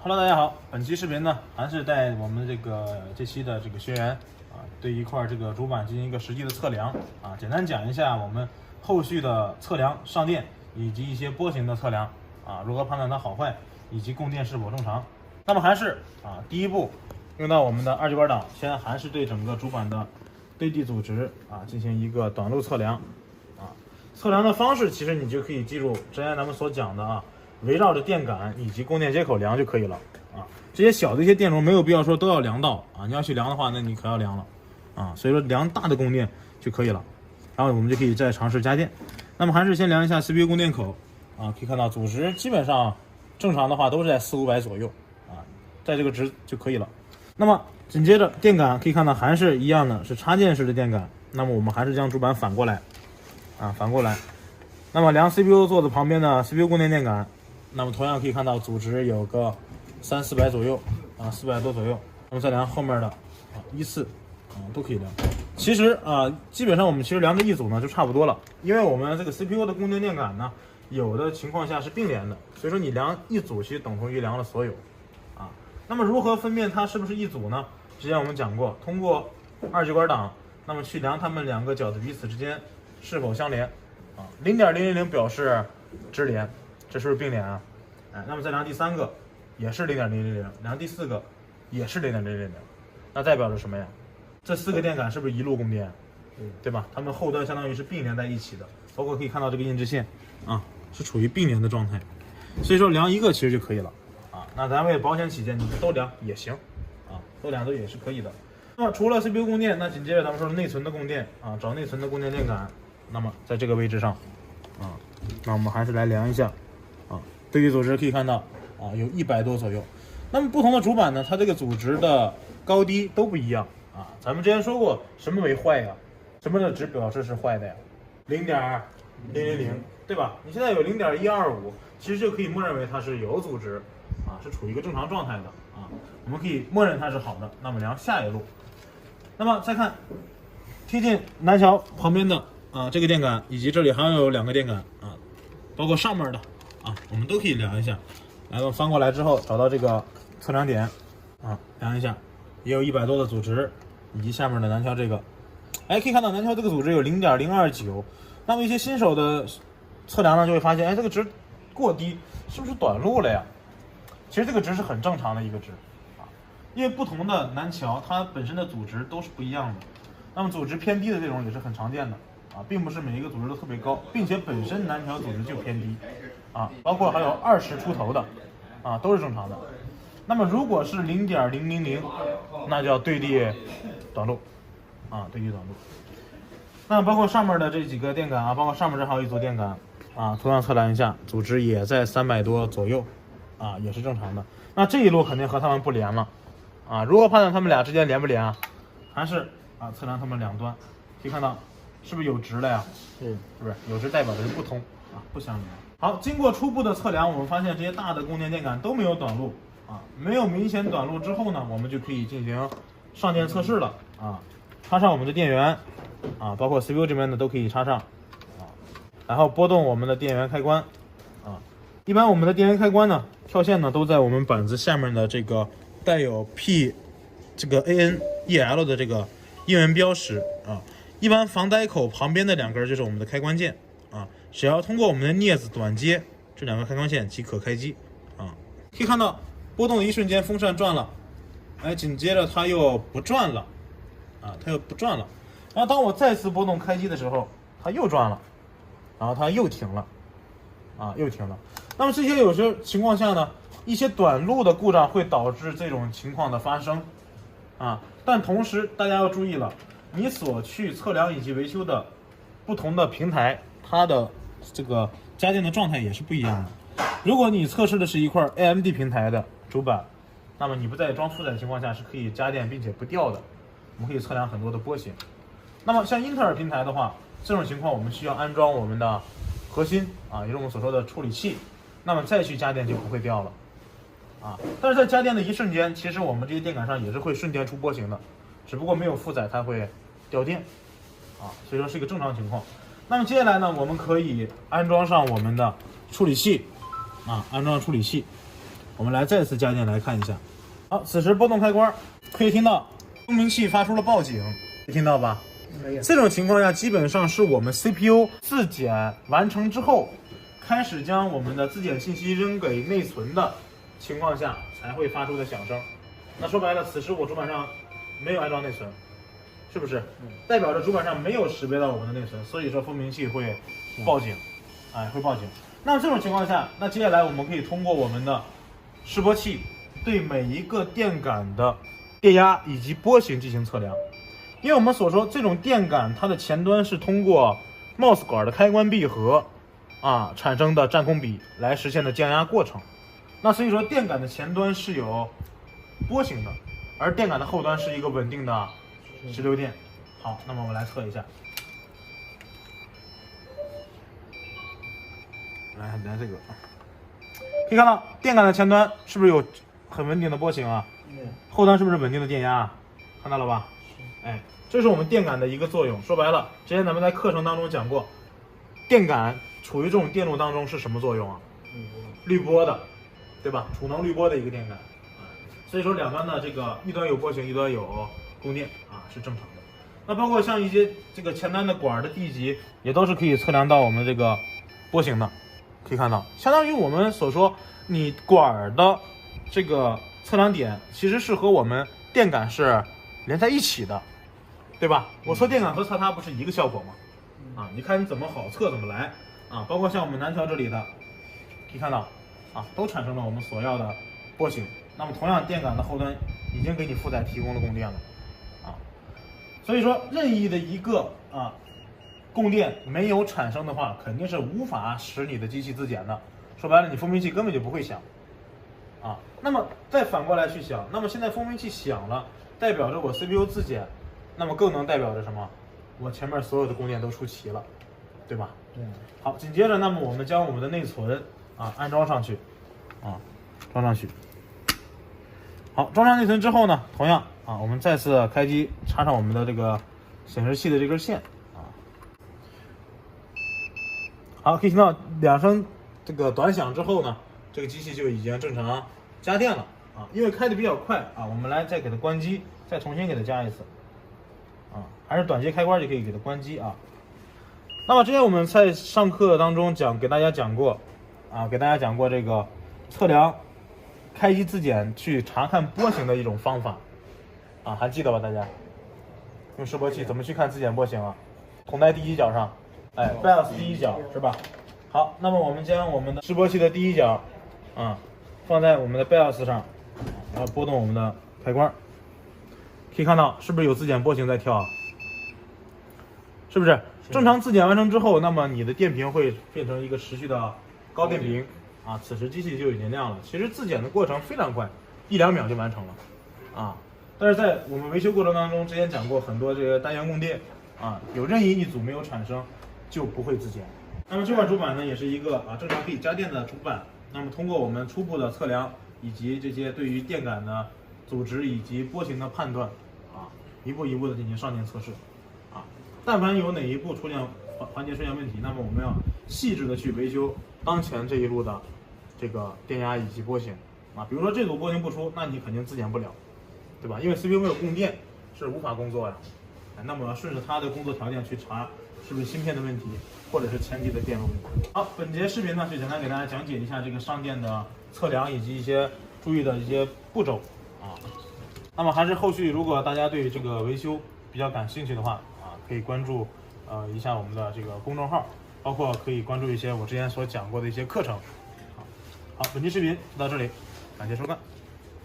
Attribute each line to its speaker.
Speaker 1: Hello， 大家好，本期视频呢，还是带我们这期的学员对一块这个主板进行一个实际的测量简单讲一下我们后续的测量、上电以及一些波形的测量如何判断它好坏以及供电是否正常。那么还是第一步用到我们的二极管档，先还是对整个主板的对地阻值进行一个短路测量测量的方式其实你就可以记住之前咱们所讲的围绕着电感以及供电接口量就可以了这些小的一些电容没有必要说都要量到你要去量的话，那你可要量了所以说量大的供电就可以了，然后我们就可以再尝试加电。那么还是先量一下 CPU 供电口可以看到阻值基本上正常的话都是在400-500左右在这个值就可以了。那么紧接着电感可以看到还是一样的，是插电式的电感。那么我们还是将主板反过来那么量 CPU 座子旁边的 CPU 供电电感，那么同样可以看到阻值有个300-400左右400多左右。那么再量后面的1、4都可以量。其实基本上我们量个一组呢就差不多了，因为我们这个 CPU 的供电电感呢有的情况下是并联的，所以说你量一组其实等同于量了所有那么如何分辨它是不是一组呢？之前我们讲过，通过二极管档那么去量它们两个角的彼此之间是否相连0.000表示支连，这是不是并联那么再量第三个也是0.000，量第四个也是0.000，那代表着什么呀？这4个电感是不是一路供电？对吧？它们后端相当于是并联在一起的，包括可以看到这个印制线是处于并联的状态，所以说量一个其实就可以了那咱为保险起见，你都量也行都量都也是可以的。那么除了 CPU 供电，那紧接着咱们说内存的供电找内存的供电电感。那么在这个位置上那我们还是来量一下对地阻值可以看到有100多左右。那么不同的主板呢，它这个阻值的高低都不一样咱们之前说过什么为坏呀？什么的值表示是坏的呀？0.000，对吧？你现在有0.125，其实就可以默认为它是有阻值是处于一个正常状态的我们可以默认它是好的。那么量下一路，那么再看贴近南桥旁边的这个电感，以及这里还有2个电感包括上面的我们都可以量一下。来，我们翻过来之后找到这个测量点量一下，也有100多的阻值，以及下面的南桥这个可以看到南桥这个阻值有0.029。那么一些新手的测量呢就会发现这个值过低，是不是短路了呀？其实这个值是很正常的一个值因为不同的南桥它本身的阻值都是不一样的。那么阻值偏低的这种也是很常见的并不是每一个阻值都特别高，并且本身南桥阻值就偏低包括还有20出头的都是正常的。那么如果是0.000，那叫对地短路对地短路。那包括上面的这几个电感包括上面这还有一组电感同样测量一下，阻值也在300多左右也是正常的。那这一路肯定和它们不连了如何判断它们俩之间连不连还是测量它们两端，可以看到是不是有值了呀？是不是有值代表的是不通不相连。好，经过初步的测量，我们发现这些大的供电电感都没有短路没有明显短路之后呢，我们就可以进行上电测试了插上我们的电源包括 CPU 这边的都可以插上然后拨动我们的电源开关一般我们的电源开关呢跳线呢都在我们板子下面的这个带有 ANEL 的这个英文标识一般防呆口旁边的2根就是我们的开关键只要通过我们的镊子短接这2个开关线即可开机可以看到波动的一瞬间风扇转了紧接着它又不转了然后当我再次波动开机的时候它又转了，然后它又停了那么这些有些情况下呢，一些短路的故障会导致这种情况的发生但同时大家要注意了，你所去测量以及维修的不同的平台，它的这个家电的状态也是不一样的。如果你测试的是一块 AMD 平台的主板，那么你不在装负载的情况下是可以加电并且不掉的，我们可以测量很多的波形。那么像英特尔平台的话，这种情况我们需要安装我们的核心也是我们所说的处理器，那么再去加电就不会掉了但是在加电的一瞬间，其实我们这些电感上也是会瞬间出波形的，只不过没有负载它会掉电所以说是一个正常情况。那么接下来呢，我们可以安装上我们的处理器我们来再次家电来看一下。好，此时拨动开关，可以听到蜂鸣器发出了报警，听到吧？
Speaker 2: 没有。
Speaker 1: 这种情况下，基本上是我们 CPU 自检完成之后，开始将我们的自检信息扔给内存的情况下才会发出的响声。那说白了，此时我主板上没有安装内存，是不是？代表着主板上没有识别到我们的内存，所以说蜂鸣器会报警，会报警。那么这种情况下，那接下来我们可以通过我们的示波器对每一个电感的电压以及波形进行测量。因为我们所说这种电感，它的前端是通过 MOS 管的开关闭合产生的占空比来实现的降压过程。那所以说电感的前端是有波形的，而电感的后端是一个稳定的直流电。好，那么我们来测一下，来这个，可以看到电感的前端是不是有很稳定的波形啊？后端是不是稳定的电压？看到了吧？这是我们电感的一个作用。说白了，之前咱们在课程当中讲过，电感处于这种电路当中是什么作用啊？滤波的，对吧？储能滤波的一个电感。所以说两端的这个一端有波形，一端有供电是正常的。那包括像一些这个前端的管的地级，也都是可以测量到我们这个波形的。可以看到，相当于我们所说，你管的这个测量点其实是和我们电感是连在一起的，对吧？我测电感和测它不是一个效果吗？你看你怎么好测怎么来包括像我们南桥这里的，可以看到都产生了我们所要的波形。那么同样，电感的后端已经给你负载提供了供电了所以说任意的一个供电没有产生的话，肯定是无法使你的机器自检的。说白了，你蜂鸣器根本就不会响那么再反过来去想，那么现在蜂鸣器响了，代表着我 CPU 自检，那么更能代表着什么？我前面所有的供电都出齐了，对吧？
Speaker 2: 对。
Speaker 1: 好，紧接着，那么我们将我们的内存安装上去装上去。好，装上内存之后呢，同样我们再次开机，插上我们的这个显示器的这根线好，可以听到2声这个短响之后呢，这个机器就已经正常加电了因为开的比较快我们来再给它关机，再重新给它加一次还是短接开关就可以给它关机那么之前我们在上课当中给大家讲过这个测量开机自检去查看波形的一种方法还记得吧？大家用示波器怎么去看自检波形孔带第一角上BIOS 第一角是吧？好，那么我们将我们的示波器的第一角放在我们的 BIOS 上，然后拨动我们的开关，可以看到是不是有自检波形在跳是不是？正常自检完成之后，那么你的电瓶会变成一个持续的高电瓶此时机器就已经亮了。其实自检的过程非常快，1-2秒就完成了但是在我们维修过程当中，之前讲过很多这个单元供电有任意一组没有产生就不会自检。那么这块主板呢，也是一个正常可以加电的主板。那么通过我们初步的测量以及这些对于电感的组织以及波形的判断一步一步的进行上电测试但凡有哪一步环节出现问题，那么我们要细致的去维修当前这一路的这个电压以及波形比如说这组波形不出，那你肯定自检不了，对吧？因为 CPU 没有供电是无法工作呀那么我要顺着它的工作条件去查是不是芯片的问题，或者是前级的电路问题。好，本节视频呢是简单给大家讲解一下这个上电的测量以及一些注意的一些步骤那么还是后续如果大家对这个维修比较感兴趣的话可以关注一下我们的这个公众号，包括可以关注一些我之前所讲过的一些课程好，本期视频就到这里，感谢收看。